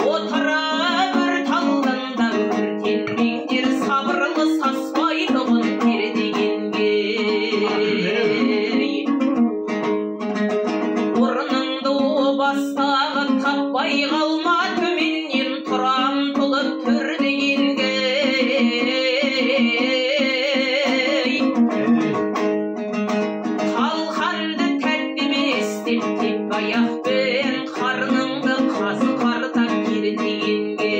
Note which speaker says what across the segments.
Speaker 1: Otura bir talganda бастағы таппай қалма төменнен тұрам тұлып түр дегенге қалқанды тәттемес деп теп аяқпен қарныңды қазы қартап кел дегенге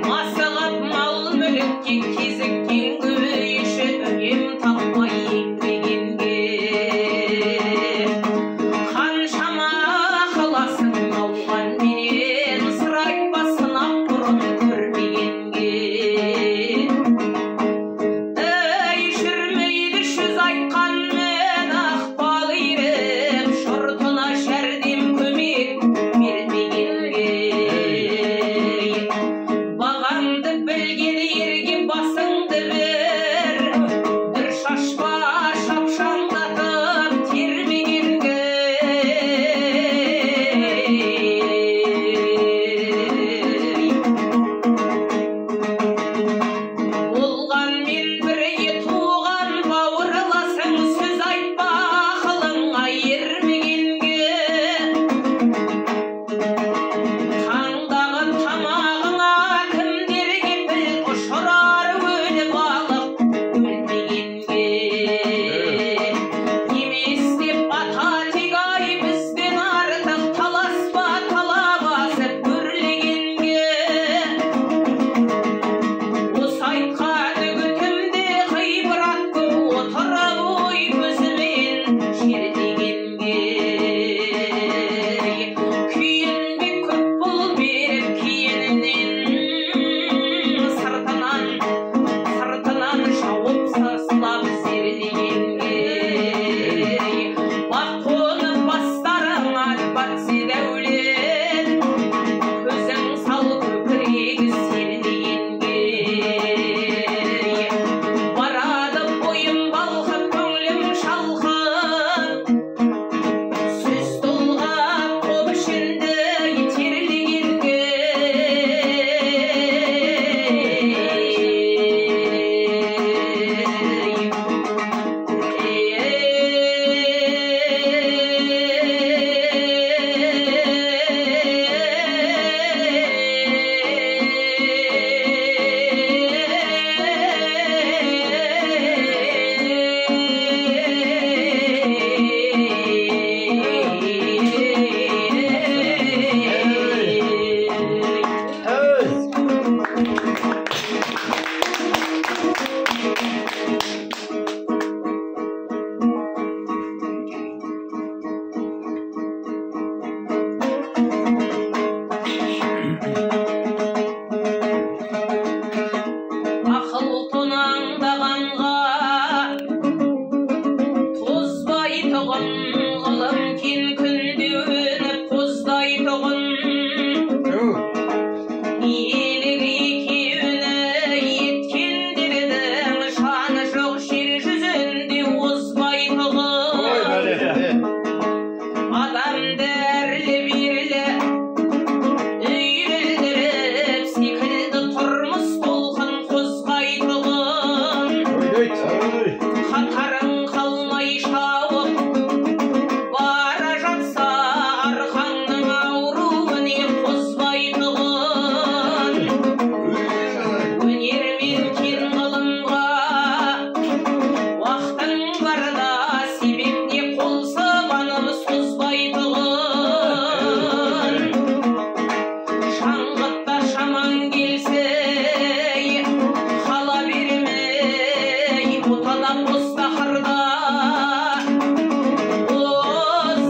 Speaker 1: масығып мал мүлікке кезіккен күйші үнем таппай еңбегенге қаншама қыласың ауған менен сыр айтпасын ақ бұрын көрмегенге жүрмейді жүз айтқанмен ықпал еріп жұртына жәрдем көмек бермегенге бағаңды білген ерге басыңды бір шашпа шапшаңдатып термегенге болғанмен бірге туған бауырласың сөз айтпа ақылыңа ермегенге таңдағы тамағыңа кімдерге біл ұшырар өлі балық өлмегенге емес деп ата тек ай бізден артық таласпа талап асып өрлегенге осы айтқан үгітімде ғибрат көп отырып ой көзімен жер дегенге күйінбе көп бұл беріп киінінен сыртынан жауып сасылап зерлегенге бақ қонып бастарыңа батсе дәулет көзің сал көкірегі серлегенге барады бойым балқып көңілім шалқып сөз толғап қол ішінде терлегенге ақыл тонаңдағанға тозбайтұғын ғылым кен күнде өніп қоздайтұғын иелік екеуіне еткендердің жаны жоқ жер жүзінде озбайтұғын адамды әрлі-берлі үйрілдіріп секілді тұрмыс толқын қозғайтұғын қатарың қалмай шауып бара жатса арқаңның ауруыне қозбайтұғын өнермен кен ғылымға уақытың барда себеп не қол сыбанып созбайтұғын шаңғытта шамаң келсе қала бермей ботада бозтақырда боздайтұғын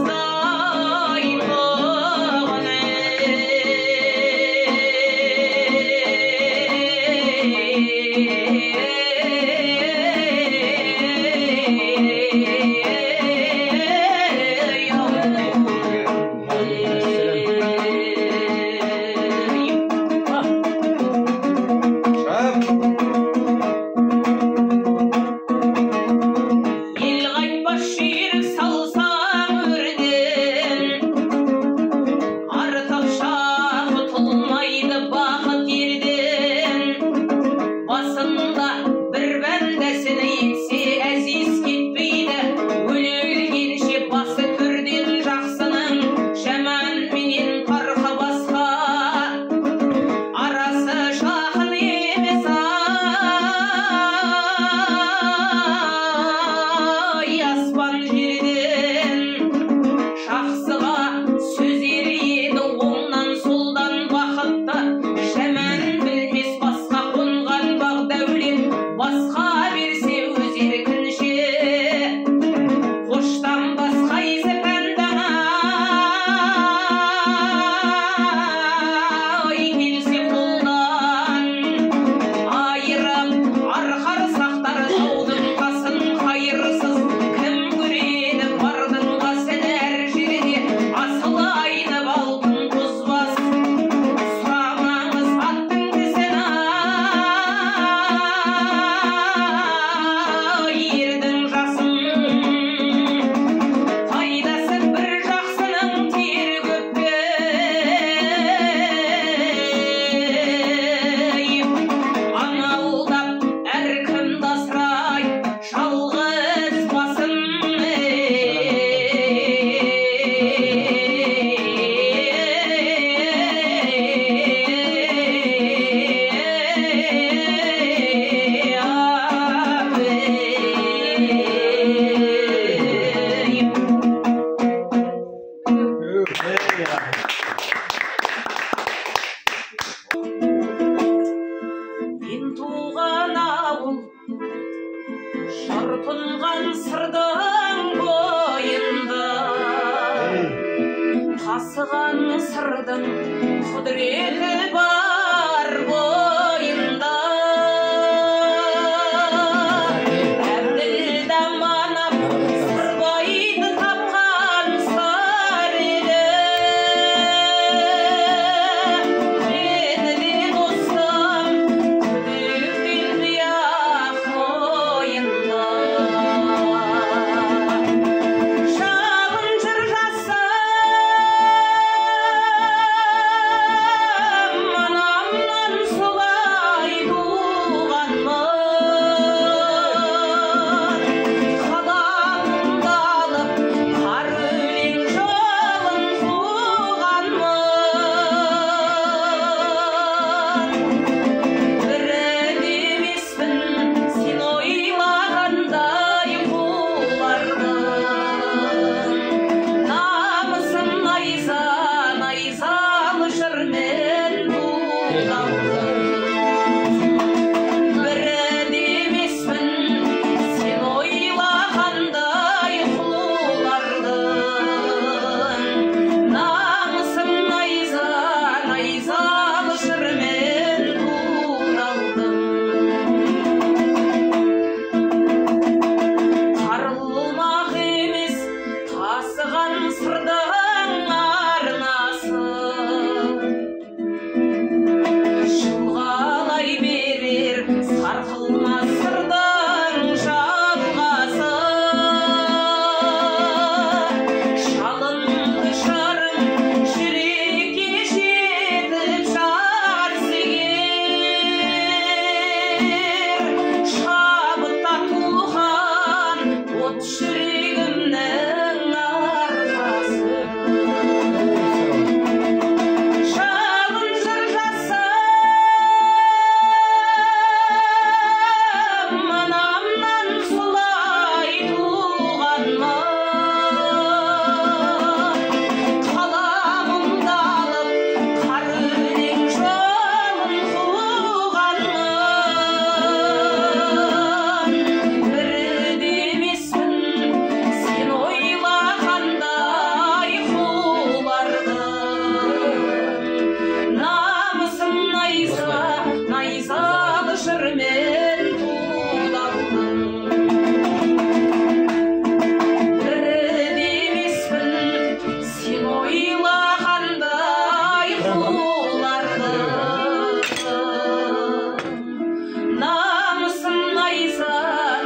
Speaker 1: тасыған сырдың құдіреті бар бойында. Әбділда манап сырбайды тапқан сар еді. Мені де достым күдіктенді ақ мойында. Шалым жыр жасым анамнан солай туғанмын. Қаламымды алып қар өлең жолын қуғанмын. Бірі демеспін сен ойлағандай қулардың. Намысым найза, найзалы жырмен бұлдалдым. Бірі демеспін сен ойлағандай қулардың. Намысым найза, найзалы жырмен бұлдалдым. Тарылмақ емес тасыған сырдың арнасы. Жылғалай берер сарқылмас сырдың жалғасы. Шалынды жарым жүрекке жетіп жатса егер, шабыттатуған от жүрегімнің арқасы. Шалын жыр жасым анамнан солай туғанмын. Қаламымды алып қар өлең жолын қуғанмын. Бірі демеспін сен ойлағандай қулардың. Намысым найза, найзалы жырмен бұлдалдым. Бірі демеспін сен ойлағандай қулардың. Намысым найза,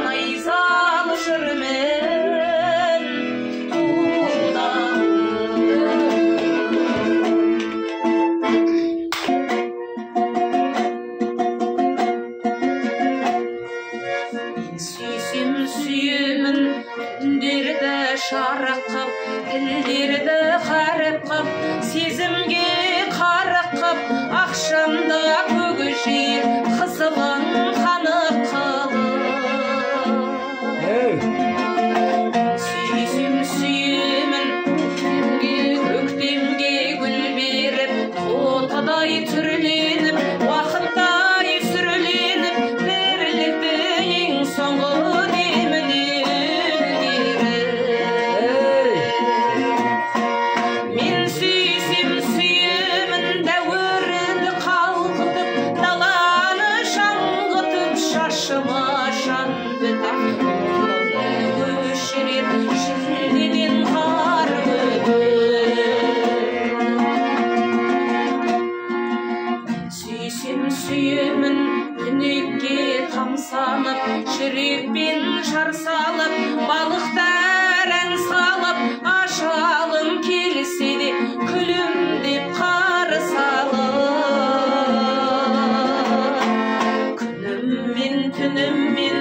Speaker 1: найзалы жырмен бұлдалдым. Сүйсем сүйемін түндерді жарық қып, тілдерді қарып қып, сезімге қарық қып, ақшамда көгішер қызылын қанып қылып. Сүйсем сүйемін күнге көктемге гүл беріп, отыдай түрленіп, уақыттай сүрленіп, бірліктің ең соңғы деміне ілгері. Мен сүйсем сүйемін дәуірді қалқытып, даланы шаңғытып, шашыма жан бітіп, өшірер шілдеден қар көбік. Сүйсем сүйемін түнекке тамсанып, жүрекпен жар салып, балықтар ән салып, ажалым келсе де күлімдеп қарсы алып. Күніммен түніммен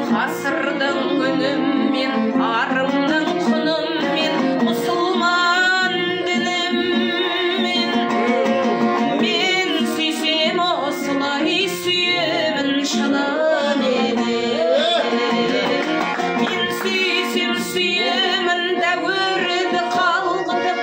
Speaker 1: ғасырдың күніммен, арымның құныммен, мұсылман дініммен. Мен сүйсем осылай сүйемін шынын еді. Мен сүйсем сүйемін дәуірді қалғытып,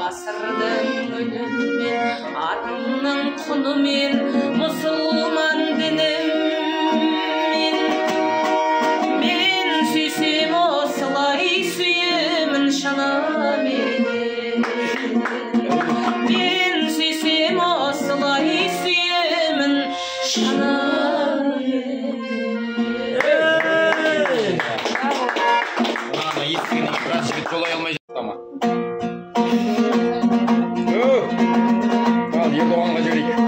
Speaker 1: ғасырдың үніммен, арымның құнымен, мұсылман дініммен. Мен сүйсем осылай сүйемін шынымен. Мен сүйсем осылай сүйемін шынымен.
Speaker 2: Есігіне біраз жігіт жолай алмай жатты ма? Ал, Ердоғанға жіберейік.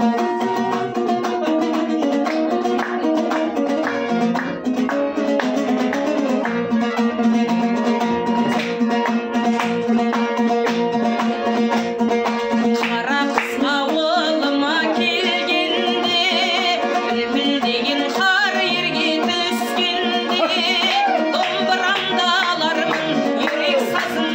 Speaker 1: Қара қыс ауылыма келгенде, білпілдеген қар ерге түскенде, домбырамды алармын, жүрек сазын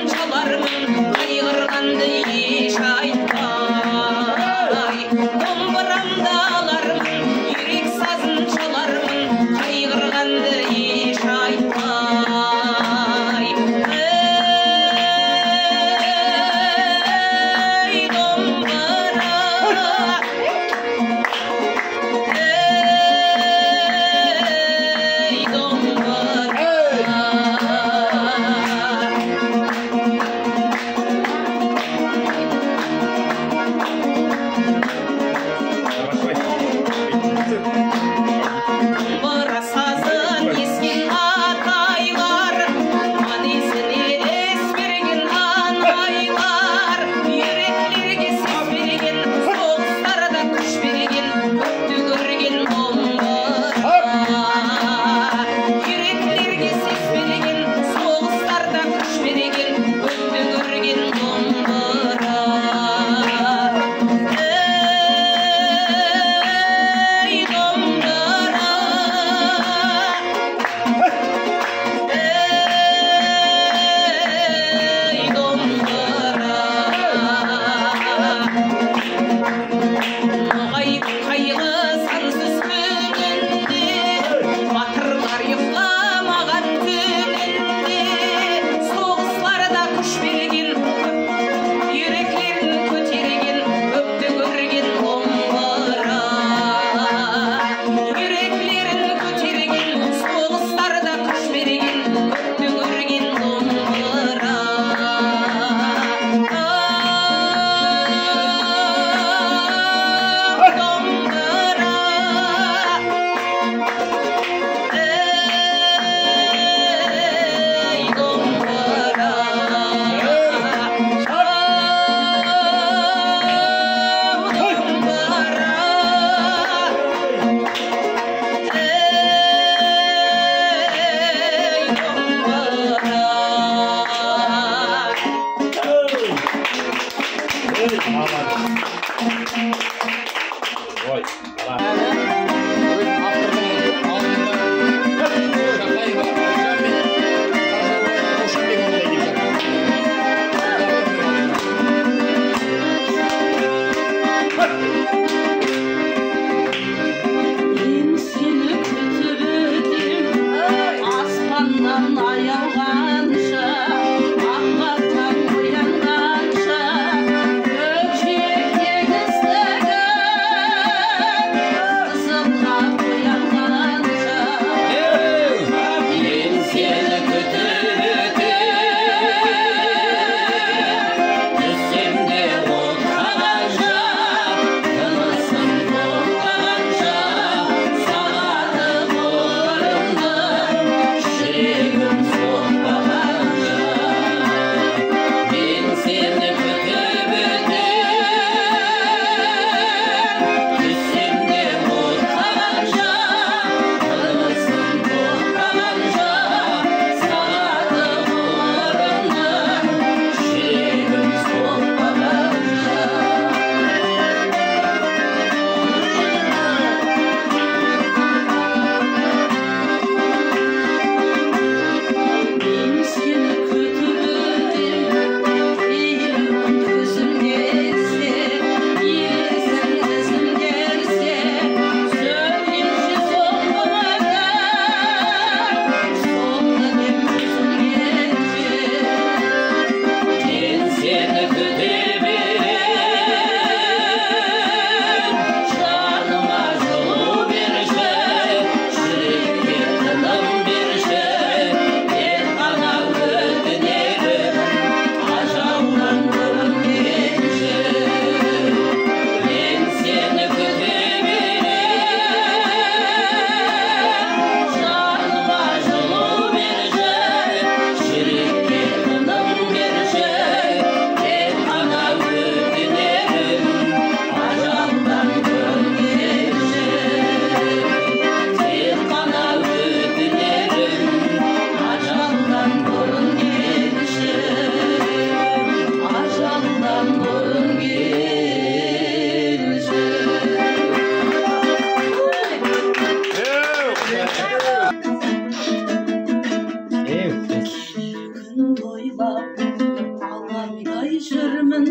Speaker 1: Алаңдай жүрмін,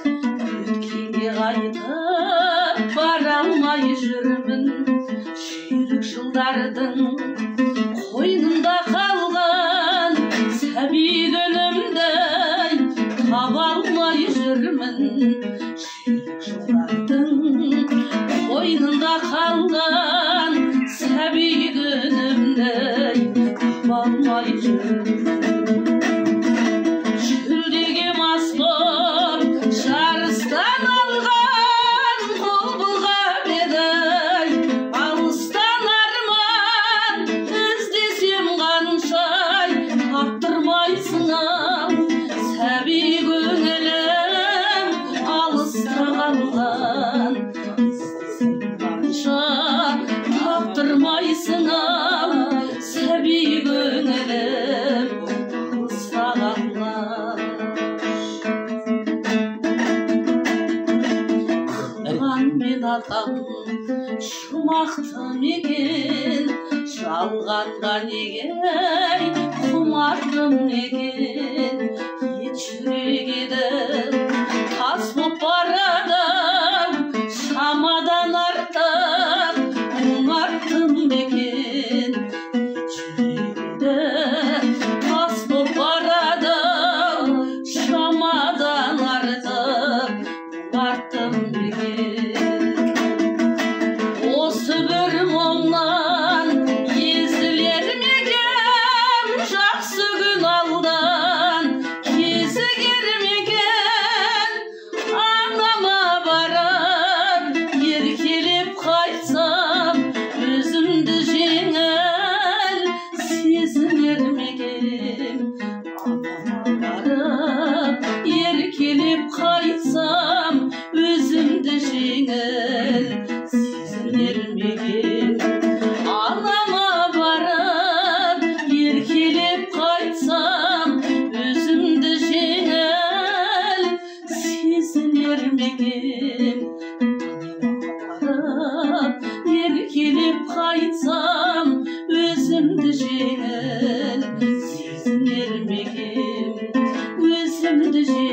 Speaker 1: өткенге қайтып бара алмай жүрмін. Шүйірік жылдардың қойнында қалған сәби күнімді таба алмай жүрмін. Шүйірік жылдардың қойнында қалған сәби күнімді таба алмай жүрмін. Жүлдеге мас боп жарыстан алған құбылға бедай, алыстан арман іздесем қаншай, таптырмайсың-ау сәби көңілім алыста қалған. Іздесем қаншай, таптырмайсың-ау сәби көңілім алыста қалған. Мен атам жұмақты мекен, жалғанға неге құмартым мекен. Ет жүрек еді тас боп барады, шамадан артық құмартым мекен. Ет жүрек еді тас боп барады, шамадан артық құмартым мекен. Осы бір мұңнан езілер мекен, жақсы күн алдан кезігер мекен. Анама барып еркелеп қайтсам, өзімді жеңіл сезінер мекен. Анама барып еркелеп қайтсам, өзімді жеңіл сезінер мекен. Анама барып еркелеп қайтсам, өзімді жеңіл сезінер мекен. Анама барып еркелеп қайтсам, өзімді жеңіл сезінер мекен. Өзімді жеңіл